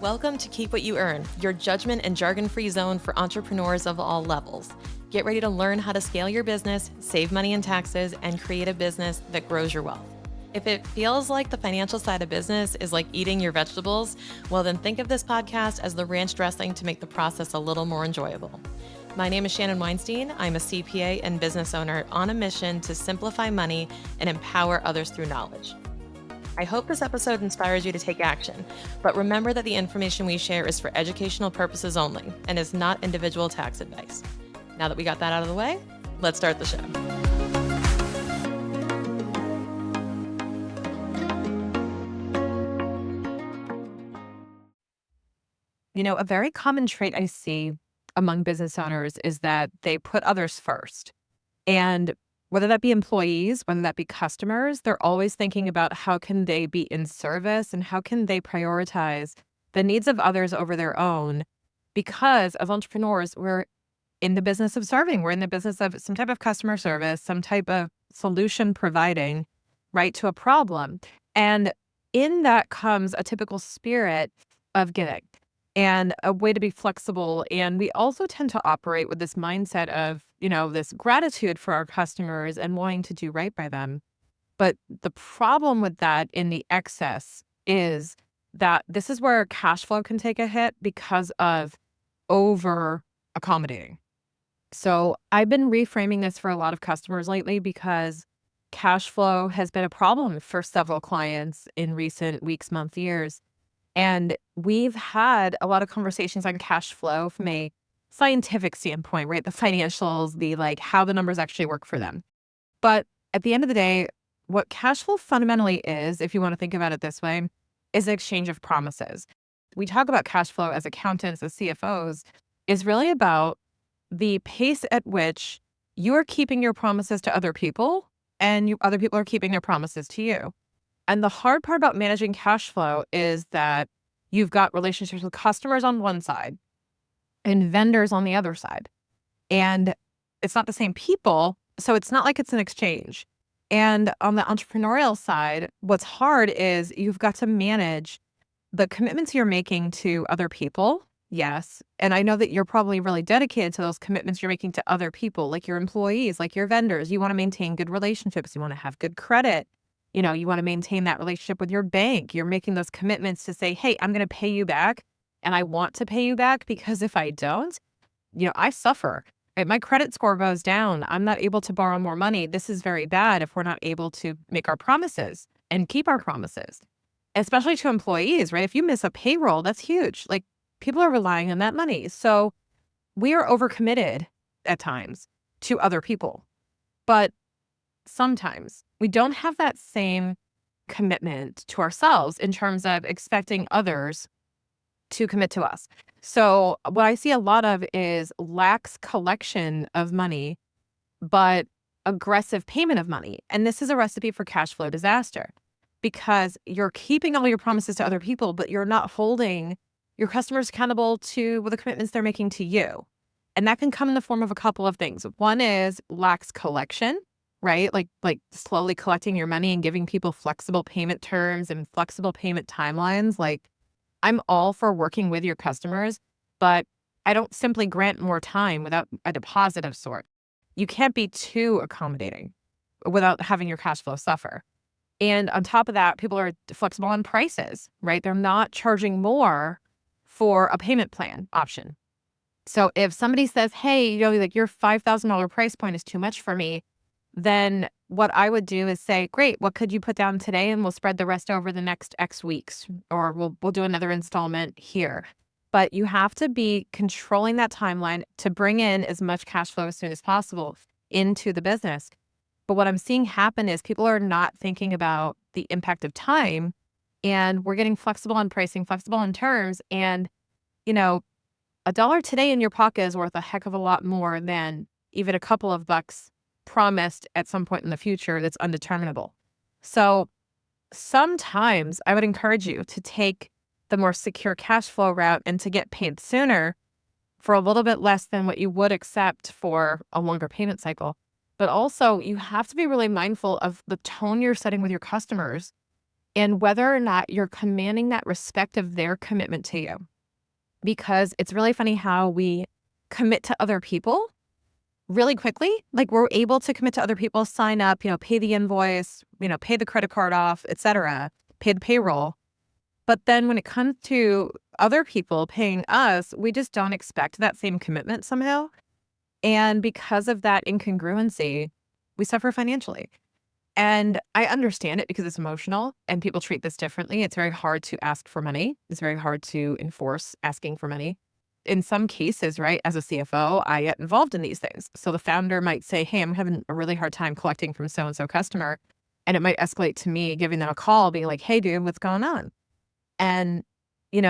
Welcome to Keep What You Earn, your judgment and jargon-free zone for entrepreneurs of all levels. Get ready to learn how to scale your business, save money in taxes, and create a business that grows your wealth. If it feels like the financial side of business is like eating your vegetables, well, then think of this podcast as the ranch dressing to make the process a little more enjoyable. My name is Shannon Weinstein. I'm a CPA and business owner on a mission to simplify money and empower others through knowledge. I hope this episode inspires you to take action, but remember that the information we share is for educational purposes only and is not individual tax advice. Now that we got that out of the way, let's start the show. You know, a very common trait I see among business owners is that they put others first. And whether that be employees, whether that be customers, they're always thinking about how can they be in service and how can they prioritize the needs of others over their own. Because as entrepreneurs, we're in the business of serving. We're in the business of some type of customer service, some type of solution providing, right, to a problem. And in that comes a typical spirit of giving and a way to be flexible. And we also tend to operate with this mindset of, this gratitude for our customers and wanting to do right by them. But the problem with that in the excess is that this is where cash flow can take a hit because of over accommodating. So I've been reframing this for a lot of customers lately because cash flow has been a problem for several clients in recent weeks, months, years. And we've had a lot of conversations on cash flow from a scientific standpoint, right? The financials, how the numbers actually work for them. But at the end of the day, what cash flow fundamentally is, if you want to think about it this way, is an exchange of promises. We talk about cash flow as accountants, as CFOs, is really about the pace at which you are keeping your promises to other people and other people are keeping their promises to you. And the hard part about managing cash flow is that you've got relationships with customers on one side and vendors on the other side. And it's not the same people, so it's not like it's an exchange. And on the entrepreneurial side, what's hard is you've got to manage the commitments you're making to other people. Yes. And I know that you're probably really dedicated to those commitments you're making to other people, like your employees, like your vendors. You want to maintain good relationships. You want to have good credit. You want to maintain that relationship with your bank. You're making those commitments to say, hey, I'm going to pay you back. And I want to pay you back because if I don't, I suffer. Right? My credit score goes down. I'm not able to borrow more money. This is very bad if we're not able to make our promises and keep our promises, especially to employees, right? If you miss a payroll, that's huge. People are relying on that money. So we are overcommitted at times to other people. But sometimes we don't have that same commitment to ourselves in terms of expecting others to commit to us. So what I see a lot of is lax collection of money, but aggressive payment of money. And this is a recipe for cash flow disaster because you're keeping all your promises to other people, but you're not holding your customers accountable to the commitments they're making to you. And that can come in the form of a couple of things. One is lax collection, right? Like slowly collecting your money and giving people flexible payment terms and flexible payment timelines. I'm all for working with your customers, but I don't simply grant more time without a deposit of sort. You can't be too accommodating without having your cash flow suffer. And on top of that, people are flexible on prices, right? They're not charging more for a payment plan option. So if somebody says, hey, your $5,000 price point is too much for me, then what I would do is say, great, what could you put down today? And we'll spread the rest over the next X weeks, or we'll do another installment here. But you have to be controlling that timeline to bring in as much cash flow as soon as possible into the business. But what I'm seeing happen is people are not thinking about the impact of time, and we're getting flexible on pricing, flexible on terms. And, $1 today in your pocket is worth a heck of a lot more than even a couple of bucks promised at some point in the future that's undeterminable. So sometimes I would encourage you to take the more secure cash flow route and to get paid sooner for a little bit less than what you would accept for a longer payment cycle. But also you have to be really mindful of the tone you're setting with your customers and whether or not you're commanding that respect of their commitment to you. Because it's really funny how we commit to other people really quickly. Like we're able to commit to other people, sign up, pay the invoice, pay the credit card off, etc., pay the payroll. But then when it comes to other people paying us, we just don't expect that same commitment somehow. And because of that incongruency, we suffer financially. And I understand it because it's emotional and people treat this differently. It's very hard to ask for money. It's very hard to enforce asking for money. In some cases, right, as a CFO, I get involved in these things. So the founder might say, hey, I'm having a really hard time collecting from so-and-so customer. And it might escalate to me giving them a call, being like, hey, dude, what's going on? And,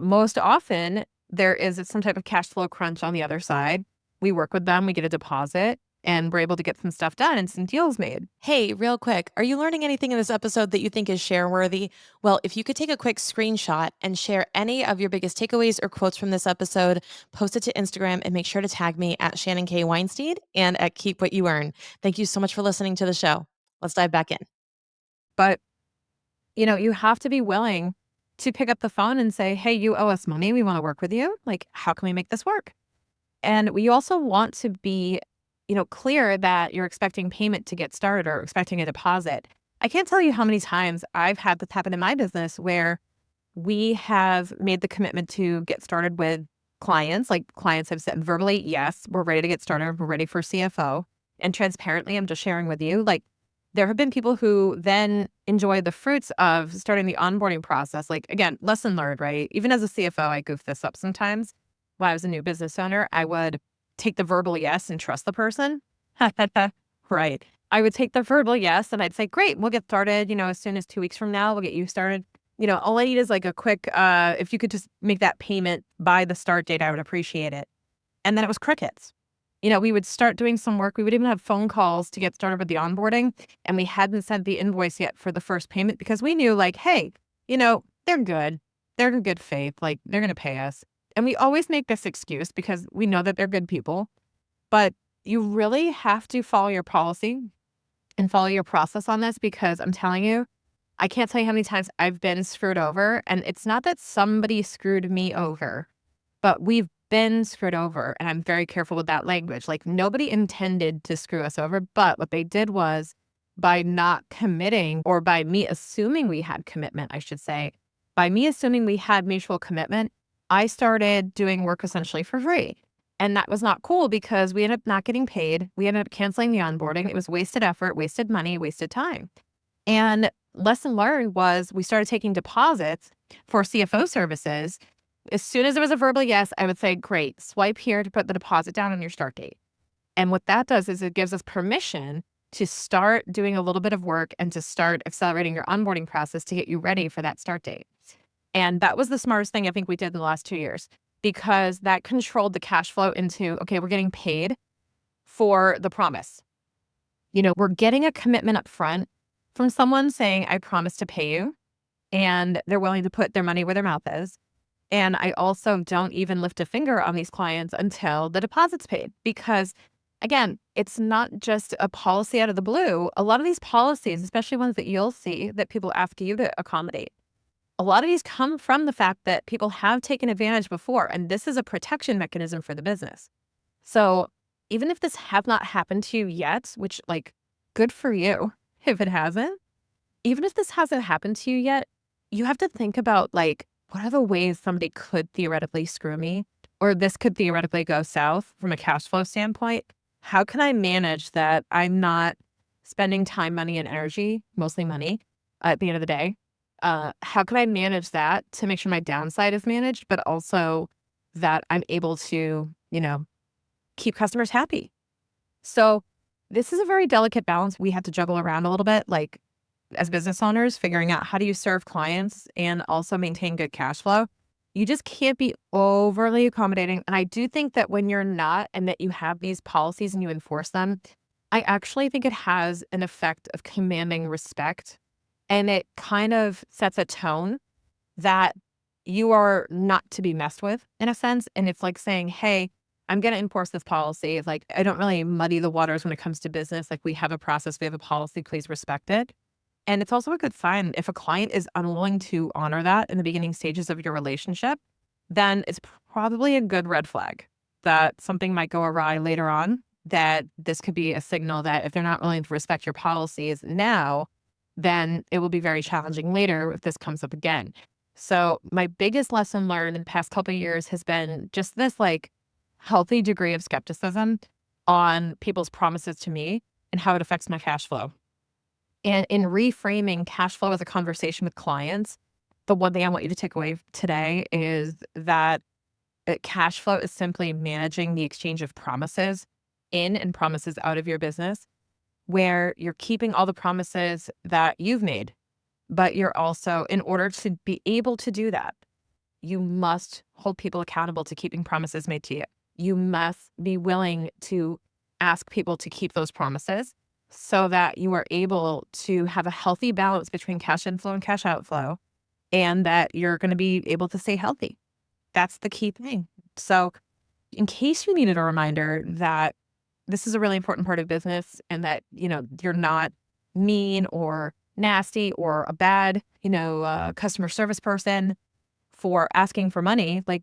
most often there is some type of cash flow crunch on the other side. We work with them, we get a deposit, and we're able to get some stuff done and some deals made. Hey, real quick, are you learning anything in this episode that you think is share worthy? Well, if you could take a quick screenshot and share any of your biggest takeaways or quotes from this episode, post it to Instagram and make sure to tag me at Shannon K. Weinstein and at Keep What You Earn. Thank you so much for listening to the show. Let's dive back in. But, you have to be willing to pick up the phone and say, hey, you owe us money. We want to work with you. Like, how can we make this work? And we also want to be clear that you're expecting payment to get started or expecting a deposit. I can't tell you how many times I've had this happen in my business where we have made the commitment to get started with clients. Like clients have said verbally, yes, we're ready to get started. We're ready for CFO. And transparently, I'm just sharing with you, like there have been people who then enjoy the fruits of starting the onboarding process. Like again, lesson learned, right? Even as a CFO, I goof this up sometimes. When I was a new business owner, I would take the verbal yes and trust the person. Right. I would take the verbal yes and I'd say, great, we'll get started, as soon as 2 weeks from now, we'll get you started. All I need is like a quick, if you could just make that payment by the start date, I would appreciate it. And then it was crickets. We would start doing some work. We would even have phone calls to get started with the onboarding. And we hadn't sent the invoice yet for the first payment because we knew like, hey, they're good. They're in good faith. Like they're going to pay us. And we always make this excuse because we know that they're good people, but you really have to follow your policy and follow your process on this because I'm telling you, I can't tell you how many times I've been screwed over. And it's not that somebody screwed me over, but we've been screwed over. And I'm very careful with that language. Like nobody intended to screw us over, but what they did was by not committing or by me assuming we had commitment, I should say, by me assuming we had mutual commitment, I started doing work essentially for free. And that was not cool because we ended up not getting paid. We ended up canceling the onboarding. It was wasted effort, wasted money, wasted time. And lesson learned was we started taking deposits for CFO services. As soon as there was a verbal yes, I would say, great, swipe here to put the deposit down on your start date. And what that does is it gives us permission to start doing a little bit of work and to start accelerating your onboarding process to get you ready for that start date. And that was the smartest thing I think we did in the last 2 years because that controlled the cash flow into, okay, we're getting paid for the promise. We're getting a commitment up front from someone saying, I promise to pay you. And they're willing to put their money where their mouth is. And I also don't even lift a finger on these clients until the deposit's paid because again, it's not just a policy out of the blue. A lot of these policies, especially ones that you'll see that people ask you to accommodate, a lot of these come from the fact that people have taken advantage before, and this is a protection mechanism for the business. So even if this has not happened to you yet, which like good for you if it hasn't, even if this hasn't happened to you yet, you have to think about like, what are the ways somebody could theoretically screw me? Or this could theoretically go south from a cash flow standpoint. How can I manage that I'm not spending time, money, and energy, mostly money, at the end of the day? How can I manage that to make sure my downside is managed, but also that I'm able to, keep customers happy? So this is a very delicate balance we have to juggle around a little bit, like as business owners, figuring out how do you serve clients and also maintain good cash flow. You just can't be overly accommodating. And I do think that when you're not and that you have these policies and you enforce them, I actually think it has an effect of commanding respect. And it kind of sets a tone that you are not to be messed with in a sense. And it's like saying, hey, I'm going to enforce this policy. It's like, I don't really muddy the waters when it comes to business. Like we have a process, we have a policy, please respect it. And it's also a good sign if a client is unwilling to honor that in the beginning stages of your relationship, then it's probably a good red flag that something might go awry later on, that this could be a signal that if they're not willing to respect your policies now, then it will be very challenging later if this comes up again. So my biggest lesson learned in the past couple of years has been just this like healthy degree of skepticism on people's promises to me and how it affects my cash flow. And in reframing cash flow as a conversation with clients, the one thing I want you to take away today is that cash flow is simply managing the exchange of promises in and promises out of your business, where you're keeping all the promises that you've made. But you're also, in order to be able to do that, you must hold people accountable to keeping promises made to you. You must be willing to ask people to keep those promises so that you are able to have a healthy balance between cash inflow and cash outflow, and that you're going to be able to stay healthy. That's the key thing. So in case you needed a reminder that this is a really important part of business and that, you're not mean or nasty or a bad, customer service person for asking for money, like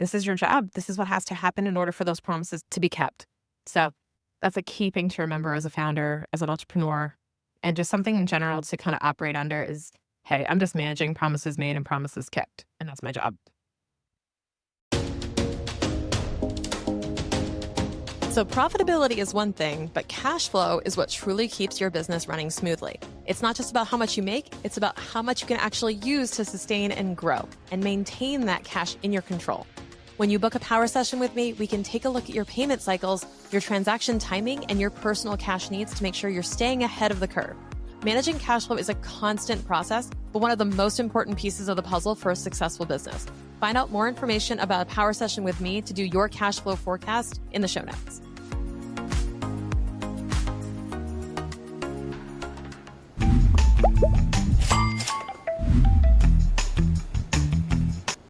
this is your job. This is what has to happen in order for those promises to be kept. So that's a key thing to remember as a founder, as an entrepreneur, and just something in general to kind of operate under is, hey, I'm just managing promises made and promises kept, and that's my job. So profitability is one thing, but cash flow is what truly keeps your business running smoothly. It's not just about how much you make, it's about how much you can actually use to sustain and grow and maintain that cash in your control. When you book a power session with me, we can take a look at your payment cycles, your transaction timing, and your personal cash needs to make sure you're staying ahead of the curve. Managing cash flow is a constant process, but one of the most important pieces of the puzzle for a successful business. Find out more information about a power session with me to do your cash flow forecast in the show notes.